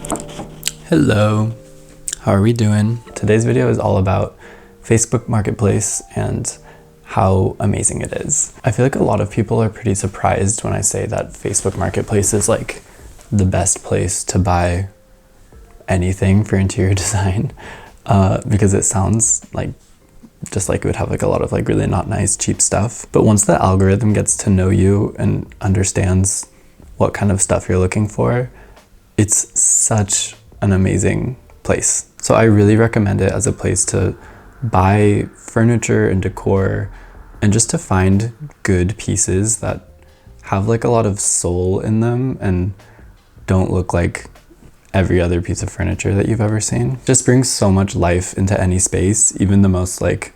Hello, how are we doing? Today's video is all about Facebook Marketplace and how amazing it is. I feel like a lot of people are pretty surprised when I say that Facebook Marketplace is like the best place to buy anything for interior design because it sounds like just like it would have like a lot of like really not nice cheap stuff. But once the algorithm gets to know you and understands what kind of stuff you're looking for, it's such an amazing place. So I really recommend it as a place to buy furniture and decor and just to find good pieces that have like a lot of soul in them and don't look like every other piece of furniture that you've ever seen. It just brings so much life into any space, even the most like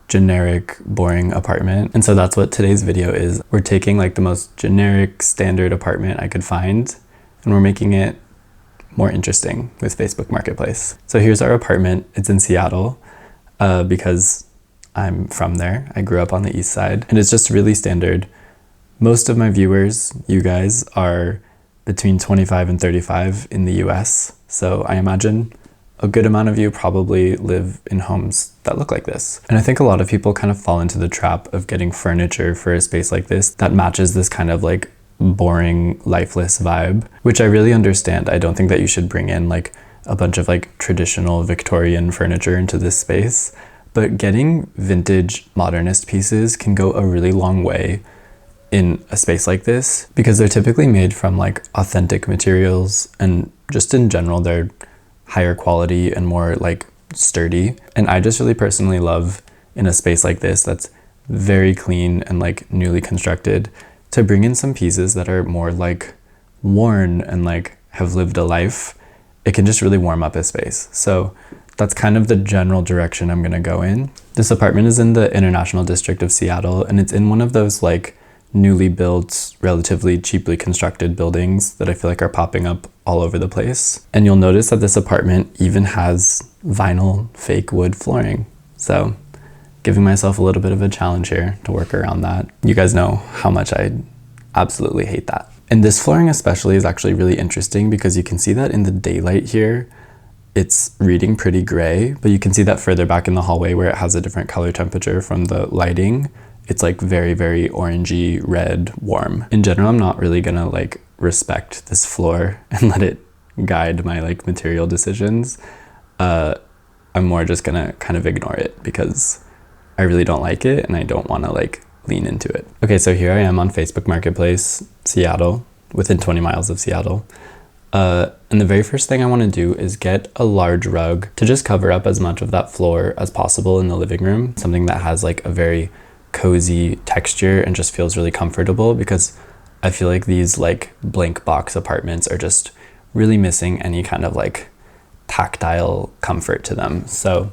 generic, boring apartment. And so that's what today's video is. We're taking like the most generic, standard apartment I could find and we're making it more interesting with Facebook Marketplace. So here's our apartment. It's in Seattle because I'm from there. I grew up on the east side and it's just really standard. Most of my viewers, you guys, are between 25 and 35 in the US. So I imagine a good amount of you probably live in homes that look like this. And I think a lot of people kind of fall into the trap of getting furniture for a space like this that matches this kind of like boring, lifeless vibe, which I really understand. I don't think that you should bring in like a bunch of like traditional Victorian furniture into this space, but getting vintage modernist pieces can go a really long way in a space like this because they're typically made from like authentic materials and just in general they're higher quality and more like sturdy. And I just really personally love in a space like this that's very clean and like newly constructed to bring in some pieces that are more like worn and like have lived a life. It can just really warm up a space. So that's kind of the general direction I'm gonna go in. This apartment is in the International District of Seattle and it's in one of those like newly built, relatively cheaply constructed buildings that I feel like are popping up all over the place. And you'll notice that this apartment even has vinyl fake wood flooring. So giving myself a little bit of a challenge here to work around that. You guys know how much I absolutely hate that. And this flooring especially is actually really interesting because you can see that in the daylight here, it's reading pretty gray, but you can see that further back in the hallway where it has a different color temperature from the lighting. It's like very, very orangey, red, warm. In general, I'm not really gonna like respect this floor and let it guide my like material decisions. I'm more just gonna kind of ignore it because I really don't like it and I don't wanna like lean into it. Okay, so here I am on Facebook Marketplace, Seattle, within 20 miles of Seattle. And the very first thing I wanna do is get a large rug to just cover up as much of that floor as possible in the living room. Something that has like a very cozy texture and just feels really comfortable because I feel like these like blank box apartments are just really missing any kind of like tactile comfort to them. So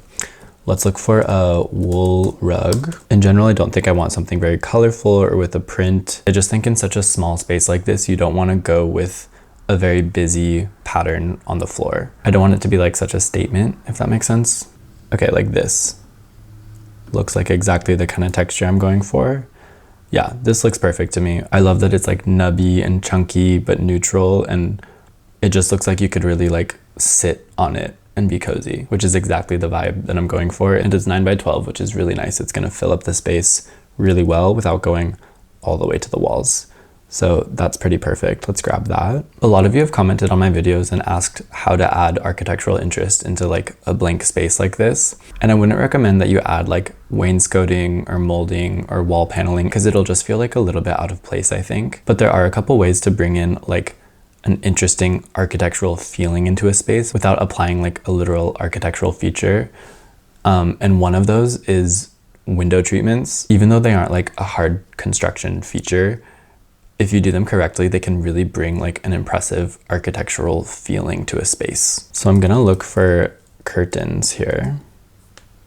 let's look for a wool rug. In general, I don't think I want something very colorful or with a print. I just think in such a small space like this, you don't want to go with a very busy pattern on the floor. I don't want it to be like such a statement, if that makes sense. Okay, like this. Looks like exactly the kind of texture I'm going for. Yeah, this looks perfect to me. I love that it's like nubby and chunky, but neutral. And it just looks like you could really like sit on it and be cozy, which is exactly the vibe that I'm going for. And it's 9x12, which is really nice. It's gonna fill up the space really well without going all the way to the walls. So that's pretty perfect. Let's grab that. A lot of you have commented on my videos and asked how to add architectural interest into like a blank space like this. And I wouldn't recommend that you add like wainscoting or molding or wall paneling because it'll just feel like a little bit out of place, I think. But there are a couple ways to bring in like an interesting architectural feeling into a space without applying like a literal architectural feature. And one of those is window treatments. Even though they aren't like a hard construction feature, if you do them correctly, they can really bring like an impressive architectural feeling to a space. So I'm gonna look for curtains here.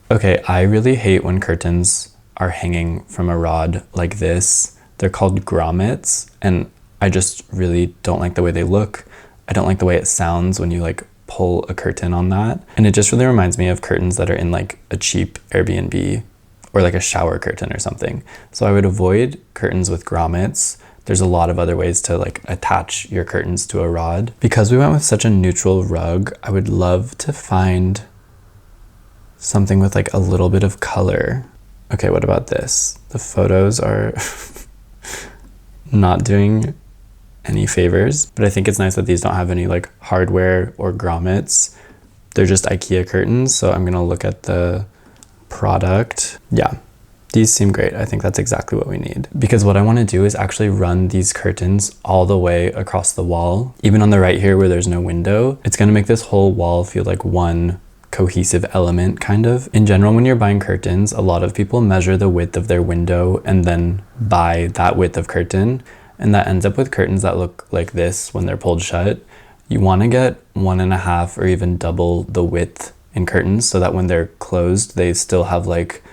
Okay, I really hate when curtains are hanging from a rod like this. They're called grommets, and I just really don't like the way they look. I don't like the way it sounds when you like pull a curtain on that. And it just really reminds me of curtains that are in like a cheap Airbnb or like a shower curtain or something. So I would avoid curtains with grommets, there's a lot of other ways to like attach your curtains to a rod. Because we went with such a neutral rug, I would love to find something with like a little bit of color. Okay, what about this? The photos are not doing any favors, but I think it's nice that these don't have any like hardware or grommets. They're just IKEA curtains, so I'm gonna look at the product. Yeah, these seem great. I think that's exactly what we need. Because what I wanna do is actually run these curtains all the way across the wall. Even on the right here where there's no window, it's gonna make this whole wall feel like one cohesive element, kind of. In general, when you're buying curtains, a lot of people measure the width of their window and then buy that width of curtain, and that ends up with curtains that look like this when they're pulled shut. You want to get 1.5 or even double the width in curtains so that when they're closed, they still have like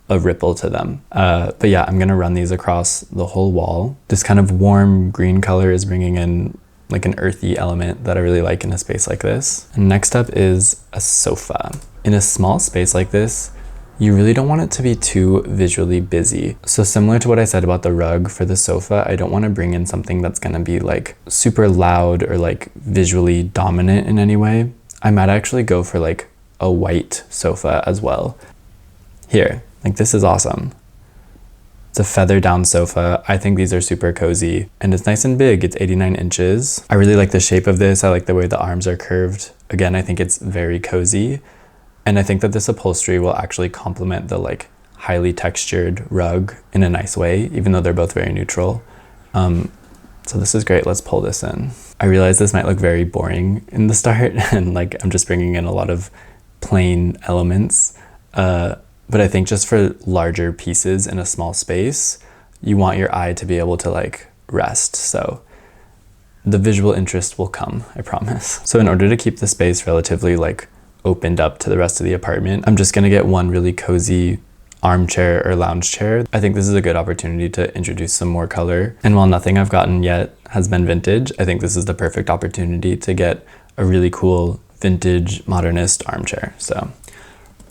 a ripple to them. But yeah, I'm gonna run these across the whole wall. This kind of warm green color is bringing in like an earthy element that I really like in a space like this. And next up is a sofa. In a small space like this, you really don't want it to be too visually busy. So similar to what I said about the rug for the sofa, I don't want to bring in something that's gonna be like super loud or like visually dominant in any way. I might actually go for like a white sofa as well. Here, like this is awesome. It's a feather down sofa. I think these are super cozy and it's nice and big. It's 89 inches. I really like the shape of this. I like the way the arms are curved. Again, I think it's very cozy. And I think that this upholstery will actually complement the like highly textured rug in a nice way, even though they're both very neutral. So this is great. Let's pull this in. I realize this might look very boring in the start and like I'm just bringing in a lot of plain elements. But I think just for larger pieces in a small space, you want your eye to be able to like rest. So the visual interest will come, I promise. So in order to keep the space relatively like opened up to the rest of the apartment, I'm just gonna get one really cozy armchair or lounge chair. I think this is a good opportunity to introduce some more color. And while nothing I've gotten yet has been vintage, I think this is the perfect opportunity to get a really cool vintage modernist armchair. So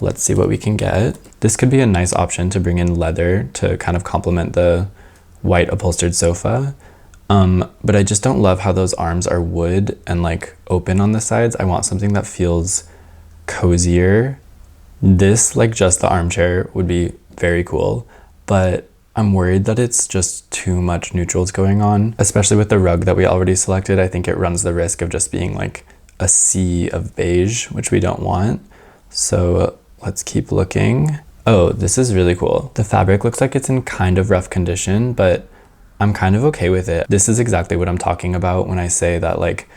let's see what we can get. This could be a nice option to bring in leather to kind of complement the white upholstered sofa. But I just don't love how those arms are wood and like open on the sides. I want something that feels cozier. This, like just the armchair, would be very cool, but I'm worried that it's just too much neutrals going on, especially with the rug that we already selected. I think it runs the risk of just being like a sea of beige, which we don't want. So let's keep looking. Oh, this is really cool. The fabric looks like it's in kind of rough condition, but I'm kind of okay with it. This is exactly what I'm talking about when I say that like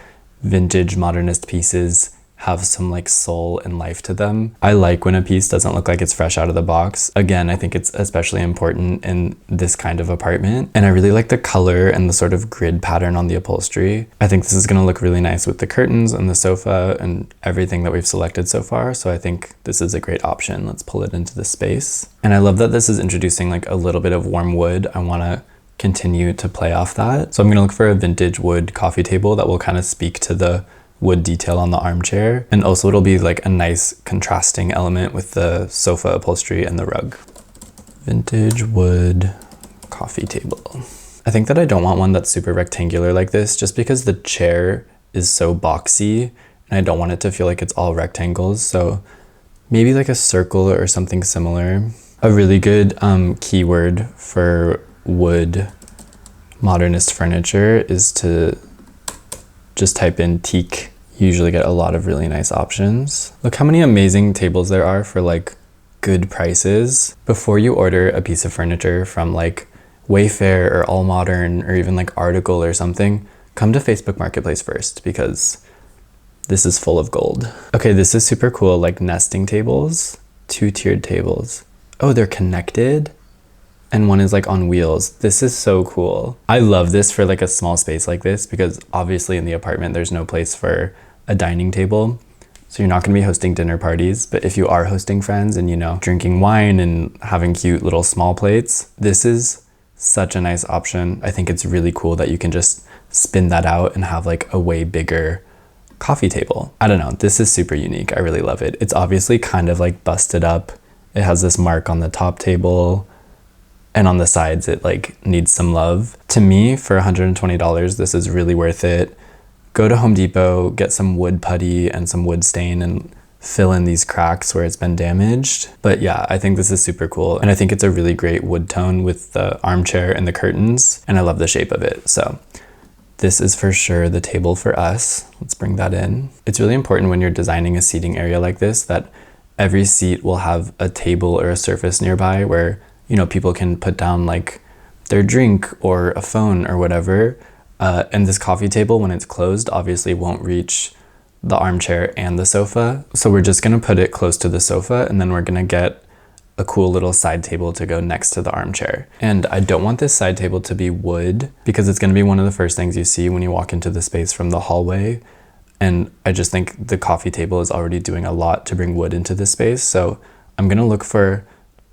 vintage modernist pieces have some like soul and life to them. I like when a piece doesn't look like it's fresh out of the box. Again, I think it's especially important in this kind of apartment. And I really like the color and the sort of grid pattern on the upholstery. I think this is gonna look really nice with the curtains and the sofa and everything that we've selected so far. So I think this is a great option. Let's pull it into the space. And I love that this is introducing like a little bit of warm wood. I wanna continue to play off that. So I'm gonna look for a vintage wood coffee table that will kind of speak to the wood detail on the armchair, and also it'll be like a nice contrasting element with the sofa upholstery and the rug. Vintage wood coffee table. I think that I don't want one that's super rectangular like this, just because the chair is so boxy and I don't want it to feel like it's all rectangles. So maybe like a circle or something similar. A really good keyword for wood modernist furniture is to just type in teak. You usually get a lot of really nice options. Look how many amazing tables there are for like good prices. Before you order a piece of furniture from like Wayfair or All Modern or even like Article or something, come to Facebook Marketplace first because this is full of gold. Okay, this is super cool, like nesting tables, 2-tiered tables. Oh, they're connected? And one is like on wheels. This is so cool. I love this for like a small space like this because obviously in the apartment there's no place for a dining table. So you're not gonna be hosting dinner parties, but if you are hosting friends and you know, drinking wine and having cute little small plates, this is such a nice option. I think it's really cool that you can just spin that out and have like a way bigger coffee table. I don't know, this is super unique. I really love it. It's obviously kind of like busted up. It has this mark on the top table. and on the sides it like needs some love. To me, for $120, this is really worth it. Go to Home Depot, get some wood putty and some wood stain and fill in these cracks where it's been damaged. But yeah, I think this is super cool. And I think it's a really great wood tone with the armchair and the curtains. And I love the shape of it. So this is for sure the table for us. Let's bring that in. It's really important when you're designing a seating area like this that every seat will have a table or a surface nearby where, you know, people can put down like their drink or a phone or whatever. And this coffee table, when it's closed, obviously won't reach the armchair and the sofa. So we're just gonna put it close to the sofa, and then we're gonna get a cool little side table to go next to the armchair. And I don't want this side table to be wood because it's gonna be one of the first things you see when you walk into the space from the hallway. And I just think the coffee table is already doing a lot to bring wood into this space. So I'm gonna look for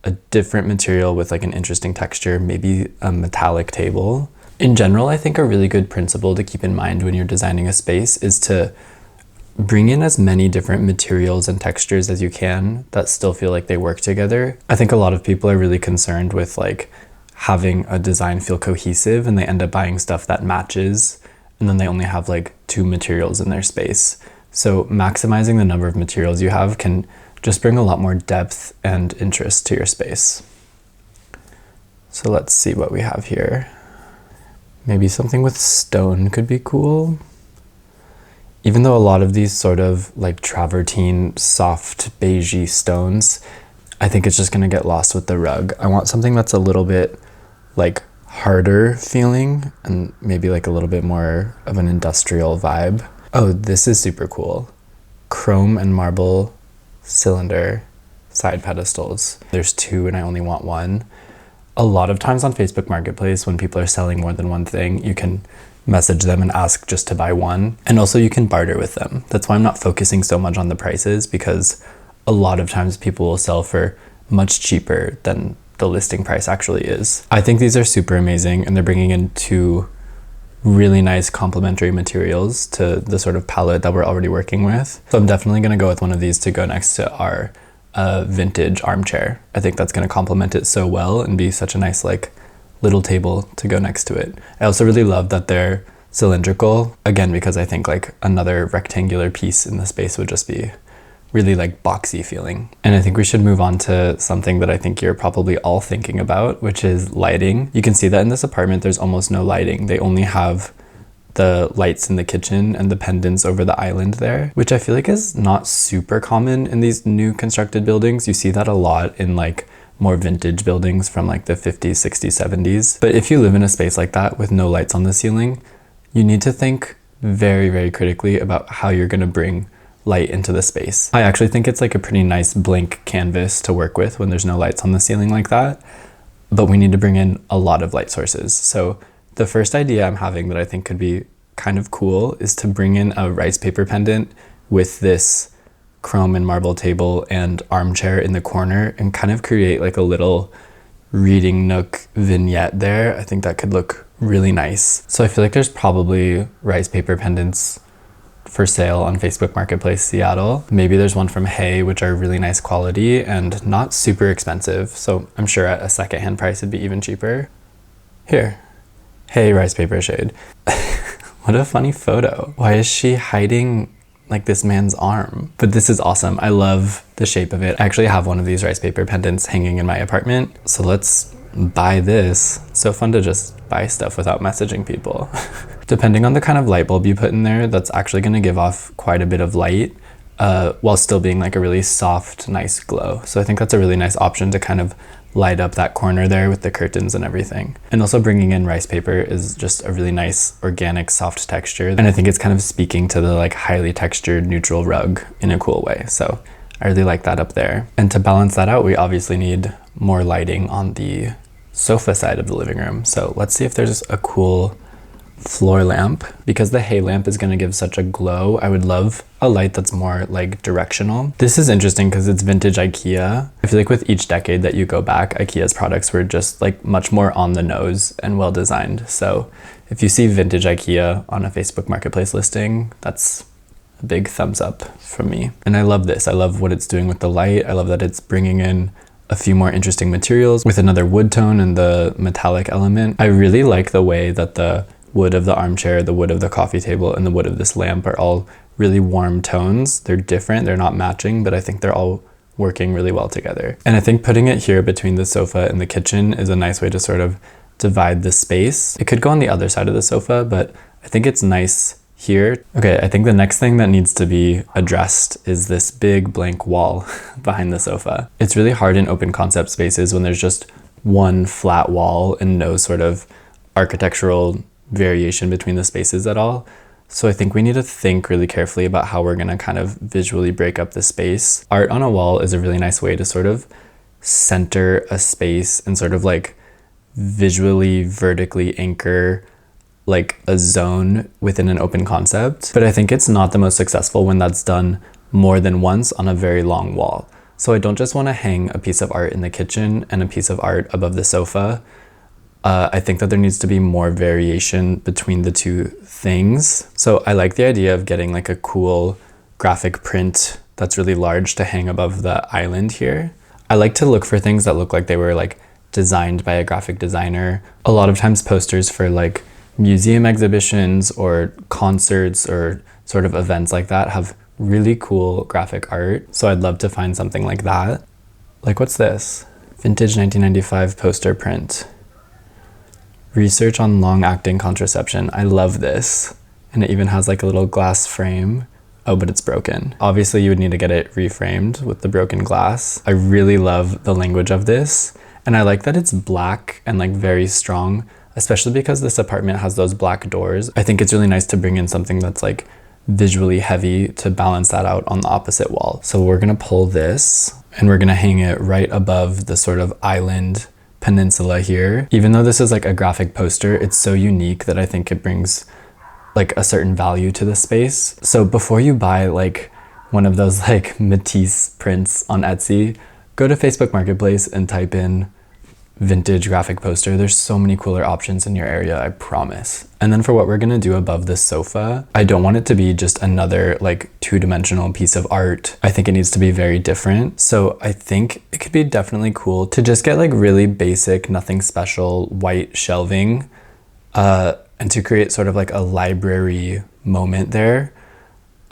a different material with like an interesting texture, maybe a metallic table. In general, I think a really good principle to keep in mind when you're designing a space is to bring in as many different materials and textures as you can that still feel like they work together. I think a lot of people are really concerned with like having a design feel cohesive, and they end up buying stuff that matches, and then they only have like 2 materials in their space. So maximizing the number of materials you have can just bring a lot more depth and interest to your space. So let's see what we have here. Maybe something with stone could be cool. Even though a lot of these sort of like travertine, soft, beigey stones, I think it's just gonna get lost with the rug. I want something that's a little bit like harder feeling and maybe like a little bit more of an industrial vibe. Oh, this is super cool. Chrome and marble cylinder side pedestals. There's 2 and I only want 1. A lot of times on Facebook Marketplace, when people are selling more than one thing, you can message them and ask just to buy 1. And also you can barter with them. That's why I'm not focusing so much on the prices, because a lot of times people will sell for much cheaper than the listing price actually is. I think these are super amazing, and they're bringing in 2 really nice complementary materials to the sort of palette that we're already working with. So I'm definitely gonna go with one of these to go next to our vintage armchair. I think that's gonna complement it so well and be such a nice like little table to go next to it. I also really love that they're cylindrical, again, because I think like another rectangular piece in the space would just be really like boxy feeling. And I think we should move on to something that I think you're probably all thinking about, which is lighting. You can see that in this apartment, there's almost no lighting. They only have the lights in the kitchen and the pendants over the island there, which I feel like is not super common in these new constructed buildings. You see that a lot in like more vintage buildings from like the 50s, 60s, 70s. But if you live in a space like that with no lights on the ceiling, you need to think very, very critically about how you're gonna bring light into the space. I actually think it's like a pretty nice blank canvas to work with when there's no lights on the ceiling like that, but we need to bring in a lot of light sources. So the first idea I'm having that I think could be kind of cool is to bring in a rice paper pendant with this chrome and marble table and armchair in the corner and kind of create like a little reading nook vignette there. I think that could look really nice. So I feel like there's probably rice paper pendants for sale on Facebook Marketplace Seattle. Maybe there's one from Hay, which are really nice quality and not super expensive. So I'm sure at a secondhand price it'd be even cheaper. Here, Hay rice paper shade. What a funny photo. Why is she hiding like this man's arm? But this is awesome. I love the shape of it. I actually have one of these rice paper pendants hanging in my apartment. So let's buy this. It's so fun to just buy stuff without messaging people. Depending on the kind of light bulb you put in there, that's actually gonna give off quite a bit of light while still being like a really soft, nice glow. So I think that's a really nice option to kind of light up that corner there with the curtains and everything. And also bringing in rice paper is just a really nice organic soft texture. And I think it's kind of speaking to the like highly textured neutral rug in a cool way. So I really like that up there. And to balance that out, we obviously need more lighting on the sofa side of the living room. So let's see if there's a cool floor lamp. Because the Hay lamp is going to give such a glow, I would love a light that's more like directional. This is interesting because it's vintage IKEA. I feel like with each decade that you go back, IKEA's products were just like much more on the nose and well designed. So if you see vintage IKEA on a Facebook Marketplace listing, that's a big thumbs up from me. And I love this. I love what it's doing with the light. I love that it's bringing in a few more interesting materials with another wood tone and the metallic element. I really like the way that the wood of the armchair, the wood of the coffee table, and the wood of this lamp are all really warm tones. They're different, they're not matching, but I think they're all working really well together. And I think putting it here between the sofa and the kitchen is a nice way to sort of divide the space. It could go on the other side of the sofa, but I think it's nice here. Okay, I think the next thing that needs to be addressed is this big blank wall behind the sofa. It's really hard in open concept spaces when there's just one flat wall and no sort of architectural variation between the spaces at all. So I think we need to think really carefully about how we're gonna kind of visually break up the space. Art on a wall is a really nice way to sort of center a space and sort of like visually vertically anchor like a zone within an open concept. But I think it's not the most successful when that's done more than once on a very long wall. So I don't just want to hang a piece of art in the kitchen and a piece of art above the sofa. I think that there needs to be more variation between the two things. So I like the idea of getting like a cool graphic print that's really large to hang above the island here. I like to look for things that look like they were like designed by a graphic designer. A lot of times posters for like museum exhibitions or concerts or sort of events like that have really cool graphic art. So I'd love to find something like that. Like, what's this? Vintage 1995 poster print. Research on long-acting contraception. I love this. And it even has like a little glass frame. Oh, but it's broken. Obviously you would need to get it reframed with the broken glass. I really love the language of this. And I like that it's black and like very strong, especially because this apartment has those black doors. I think it's really nice to bring in something that's like visually heavy to balance that out on the opposite wall. So we're gonna pull this and we're gonna hang it right above the sort of island peninsula here. Even though this is like a graphic poster, it's so unique that I think it brings like a certain value to the space. So before you buy like one of those like Matisse prints on Etsy, go to Facebook Marketplace and type in vintage graphic poster. There's so many cooler options in your area, I promise. And then for what we're gonna do above this sofa, I don't want it to be just another like two-dimensional piece of art. I think it needs to be very different. So I think it could be definitely cool to just get like really basic, nothing special white shelving, and to create sort of like a library moment there.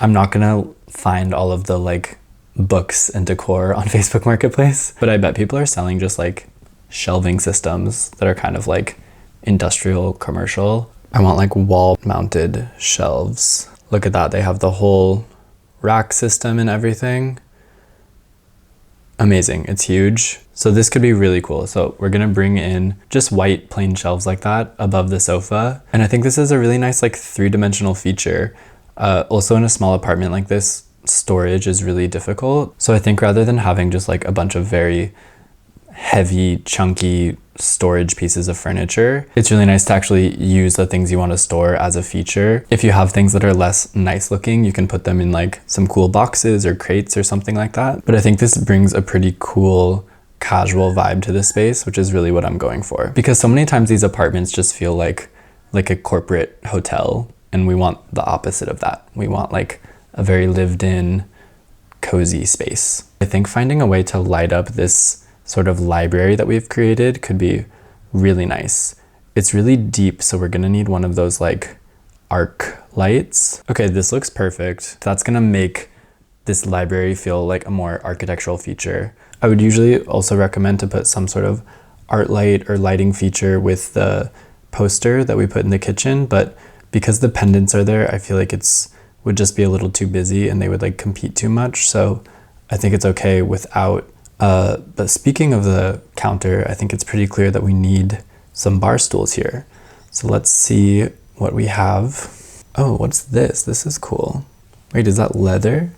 I'm not gonna find all of the like books and decor on Facebook Marketplace, but I bet people are selling just like shelving systems that are kind of like industrial commercial. I want like wall mounted shelves. Look at that, they have the whole rack system and everything. Amazing, it's huge. So this could be really cool. So we're gonna bring in just white plain shelves like that above the sofa. And I think this is a really nice like three-dimensional feature. Also in a small apartment like this, storage is really difficult. So I think rather than having just like a bunch of very heavy, chunky storage pieces of furniture, it's really nice to actually use the things you want to store as a feature. If you have things that are less nice looking, you can put them in like some cool boxes or crates or something like that. But I think this brings a pretty cool casual vibe to the space, which is really what I'm going for. Because so many times these apartments just feel like a corporate hotel, and we want the opposite of that. We want like a very lived in, cozy space. I think finding a way to light up this sort of library that we've created could be really nice. It's really deep, so we're gonna need one of those like arc lights. Okay, this looks perfect. That's gonna make this library feel like a more architectural feature. I would usually also recommend to put some sort of art light or lighting feature with the poster that we put in the kitchen, but because the pendants are there, I feel like would just be a little too busy and they would like compete too much. So I think it's okay without. But speaking of the counter, I think it's pretty clear that we need some bar stools here. So let's see what we have. Oh, what's this? This is cool. Wait, is that leather?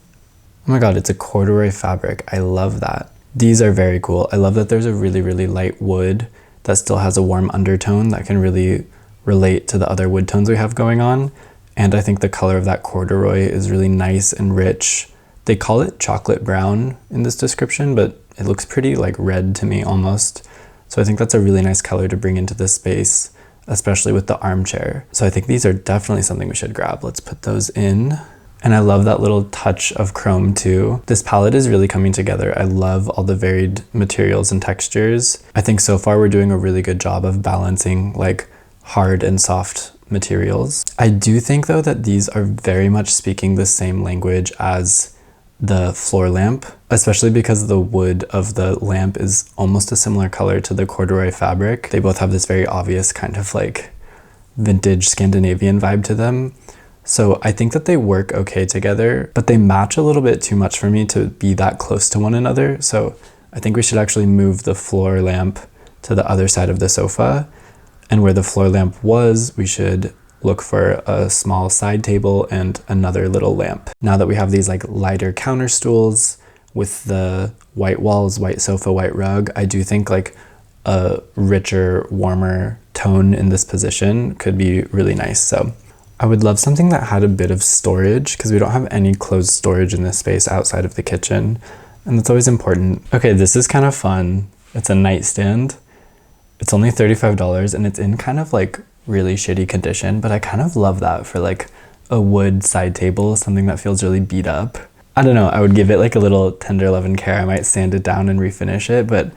Oh my God, it's a corduroy fabric. I love that. These are very cool. I love that there's a really, really light wood that still has a warm undertone that can really relate to the other wood tones we have going on. And I think the color of that corduroy is really nice and rich. They call it chocolate brown in this description, but it looks pretty like red to me almost. So I think that's a really nice color to bring into this space, especially with the armchair. So I think these are definitely something we should grab. Let's put those in. And I love that little touch of chrome too. This palette is really coming together. I love all the varied materials and textures. I think so far we're doing a really good job of balancing like hard and soft materials. I do think though that these are very much speaking the same language as the floor lamp, especially because the wood of the lamp is almost a similar color to the corduroy fabric. They both have this very obvious kind of like vintage Scandinavian vibe to them. So I think that they work okay together, but they match a little bit too much for me to be that close to one another. So I think we should actually move the floor lamp to the other side of the sofa. And where the floor lamp was, we should look for a small side table and another little lamp. Now that we have these like lighter counter stools with the white walls, white sofa, white rug, I do think like a richer, warmer tone in this position could be really nice. So I would love something that had a bit of storage because we don't have any closed storage in this space outside of the kitchen. And that's always important. Okay, this is kind of fun. It's a nightstand. It's only $35 and it's in kind of like really shitty condition, but I kind of love that for like a wood side table, something that feels really beat up. I don't know, I would give it like a little tender love and care. I might sand it down and refinish it, but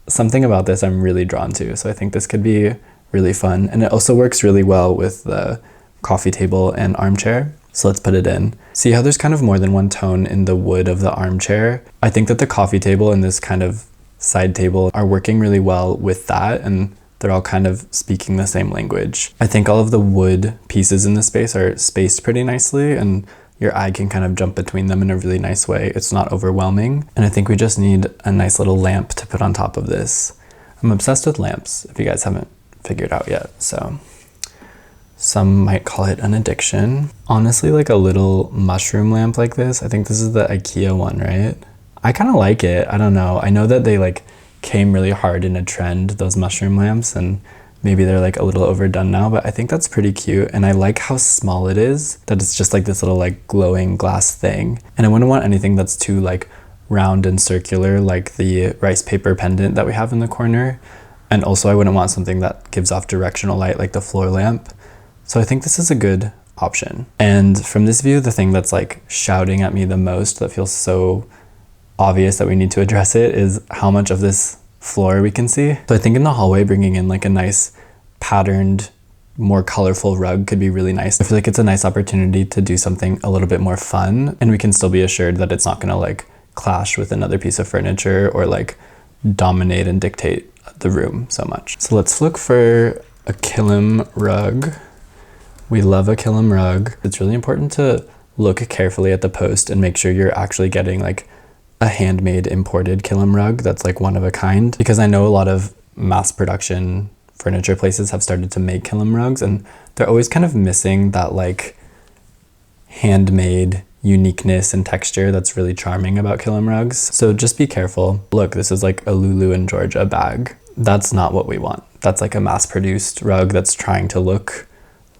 something about this I'm really drawn to. So I think this could be really fun. And it also works really well with the coffee table and armchair. So let's put it in. See how there's kind of more than one tone in the wood of the armchair? I think that the coffee table and this kind of side table are working really well with that, and they're all kind of speaking the same language. I think all of the wood pieces in the space are spaced pretty nicely, and your eye can kind of jump between them in a really nice way. It's not overwhelming. And I think we just need a nice little lamp to put on top of this. I'm obsessed with lamps, if you guys haven't figured out yet. So some might call it an addiction. Honestly, like a little mushroom lamp like this, I think this is the IKEA one, right? I kind of like it. I don't know. I know that they like came really hard in a trend, those mushroom lamps, and maybe they're like a little overdone now, but I think that's pretty cute. And I like how small it is, that it's just like this little like glowing glass thing. And I wouldn't want anything that's too like round and circular, like the rice paper pendant that we have in the corner. And also I wouldn't want something that gives off directional light like the floor lamp. So I think this is a good option. And from this view, the thing that's like shouting at me the most, that feels so obvious that we need to address it, is how much of this floor we can see. So I think in the hallway, bringing in like a nice patterned, more colorful rug could be really nice. I feel like it's a nice opportunity to do something a little bit more fun, and we can still be assured that it's not gonna like clash with another piece of furniture or like dominate and dictate the room so much. So let's look for a Killam rug. We love a Killam rug. It's really important to look carefully at the post and make sure you're actually getting like a handmade imported Killam rug that's like one of a kind, because I know a lot of mass production furniture places have started to make Killam rugs and they're always kind of missing that like handmade uniqueness and texture that's really charming about Killam rugs. So just be careful. Look, this is like a Lulu and Georgia bag. That's not what we want. That's like a mass-produced rug that's trying to look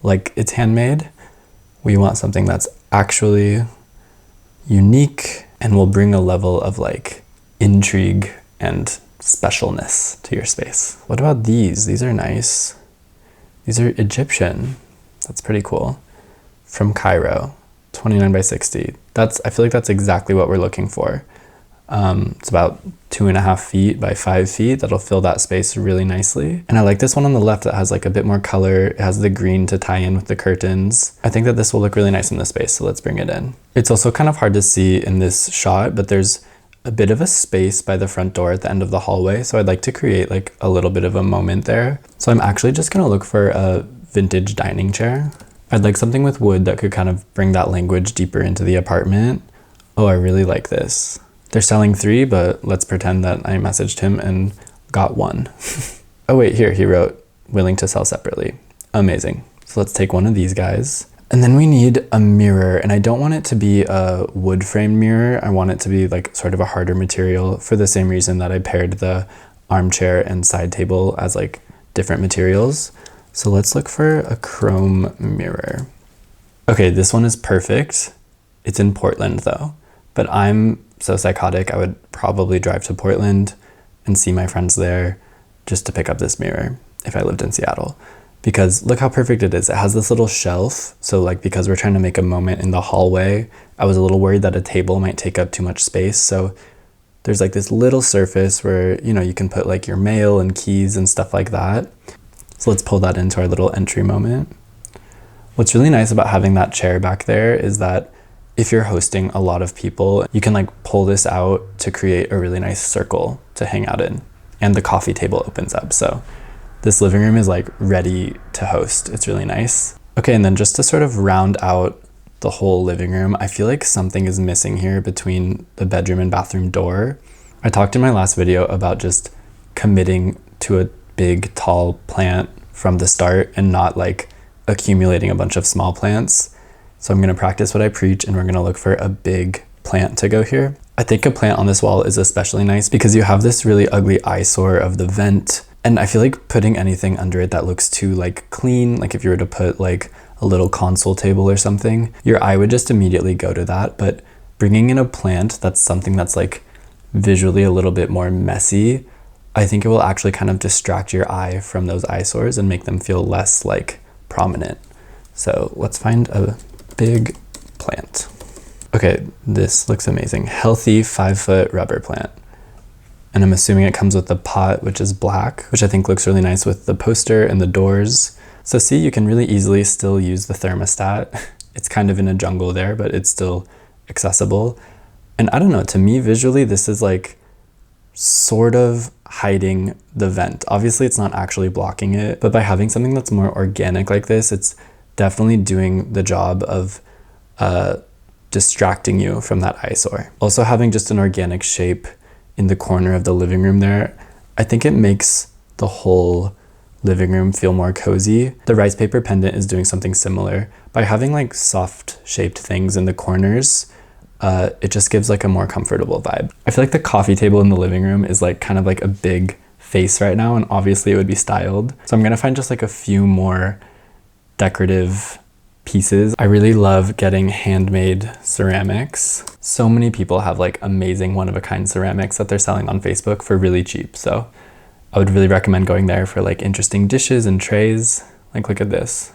like it's handmade. We want something that's actually unique and will bring a level of like intrigue and specialness to your space. What about these? These are nice. These are Egyptian. That's pretty cool. From Cairo, 29 by 60. I feel like that's exactly what we're looking for. It's about 2.5 feet by 5 feet. That'll fill that space really nicely. And I like this one on the left that has like a bit more color. It has the green to tie in with the curtains. I think that this will look really nice in this space, so let's bring it in. It's also kind of hard to see in this shot, but there's a bit of a space by the front door at the end of the hallway. So I'd like to create like a little bit of a moment there. So I'm actually just gonna look for a vintage dining chair. I'd like something with wood that could kind of bring that language deeper into the apartment. Oh, I really like this. They're selling 3, but let's pretend that I messaged him and got 1. Oh wait, here he wrote, willing to sell separately. Amazing. So let's take one of these guys. And then we need a mirror, and I don't want it to be a wood framed mirror. I want it to be like sort of a harder material for the same reason that I paired the armchair and side table as like different materials. So let's look for a chrome mirror. Okay, this one is perfect. It's in Portland though, but I'm so psychotic, I would probably drive to Portland and see my friends there just to pick up this mirror if I lived in Seattle. because look how perfect it is. It has this little shelf. So like, because we're trying to make a moment in the hallway, I was a little worried that a table might take up too much space. So there's like this little surface where, you know, you can put like your mail and keys and stuff like that. So let's pull that into our little entry moment. What's really nice about having that chair back there is that if you're hosting a lot of people, you can like pull this out to create a really nice circle to hang out in. And the coffee table opens up. So this living room is like ready to host. It's really nice. Okay, and then just to sort of round out the whole living room, I feel like something is missing here between the bedroom and bathroom door. I talked in my last video about just committing to a big tall plant from the start and not like accumulating a bunch of small plants. So I'm gonna practice what I preach and we're gonna look for a big plant to go here. I think a plant on this wall is especially nice because you have this really ugly eyesore of the vent. And I feel like putting anything under it that looks too like clean, like if you were to put like a little console table or something, your eye would just immediately go to that. But bringing in a plant that's something that's like visually a little bit more messy, I think it will actually kind of distract your eye from those eyesores and make them feel less like prominent. So let's find a big plant. Okay, this looks amazing. Healthy 5-foot rubber plant. And I'm assuming it comes with the pot, which is black, which I think looks really nice with the poster and the doors. So see, you can really easily still use the thermostat. It's kind of in a jungle there, but it's still accessible. And I don't know, to me visually, this is like sort of hiding the vent. Obviously it's not actually blocking it, but by having something that's more organic like this, it's definitely doing the job of distracting you from that eyesore. Also having just an organic shape in the corner of the living room there, I think it makes the whole living room feel more cozy. The rice paper pendant is doing something similar. By having like soft shaped things in the corners, it just gives like a more comfortable vibe. I feel like the coffee table in the living room is like kind of like a big face right now, and obviously it would be styled. So I'm gonna find just like a few more decorative pieces. I really love getting handmade ceramics. So many people have like amazing one-of-a-kind ceramics that they're selling on Facebook for really cheap. So I would really recommend going there for like interesting dishes and trays. Like look at this.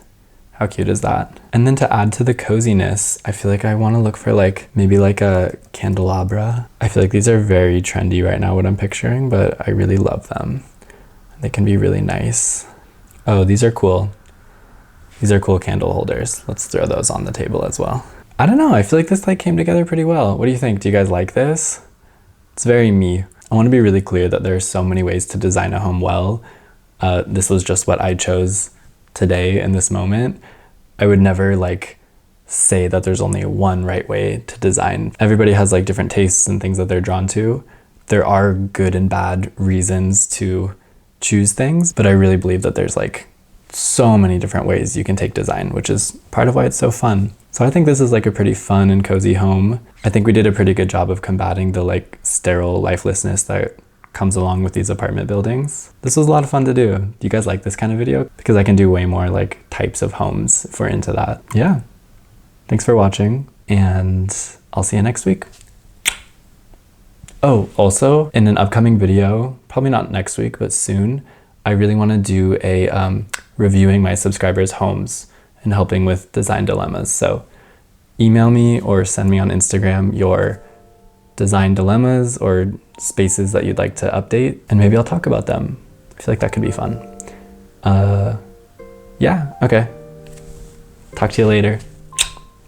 How cute is that? And then to add to the coziness, I feel like I want to look for like maybe like a candelabra. I feel like these are very trendy right now, what I'm picturing, but I really love them. They can be really nice. Oh, these are cool. These are cool candle holders. Let's throw those on the table as well. I don't know, I feel like this like came together pretty well. What do you think? Do you guys like this? It's very me. I want to be really clear that there are so many ways to design a home well. This was just what I chose today in this moment. I would never like say that there's only one right way to design. Everybody has like different tastes and things that they're drawn to. There are good and bad reasons to choose things, but I really believe that there's like so many different ways you can take design, which is part of why it's so fun. So I think this is like a pretty fun and cozy home. I think we did a pretty good job of combating the like sterile lifelessness that comes along with these apartment buildings. This was a lot of fun to do. Do you guys like this kind of video? Because I can do way more like types of homes if we're into that. Yeah. Thanks for watching and I'll see you next week. Oh, also in an upcoming video, probably not next week, but soon, I really want to do a reviewing my subscribers' homes and helping with design dilemmas. So email me or send me on Instagram your design dilemmas or spaces that you'd like to update, and maybe I'll talk about them. I feel like that could be fun. Yeah, okay. Talk to you later.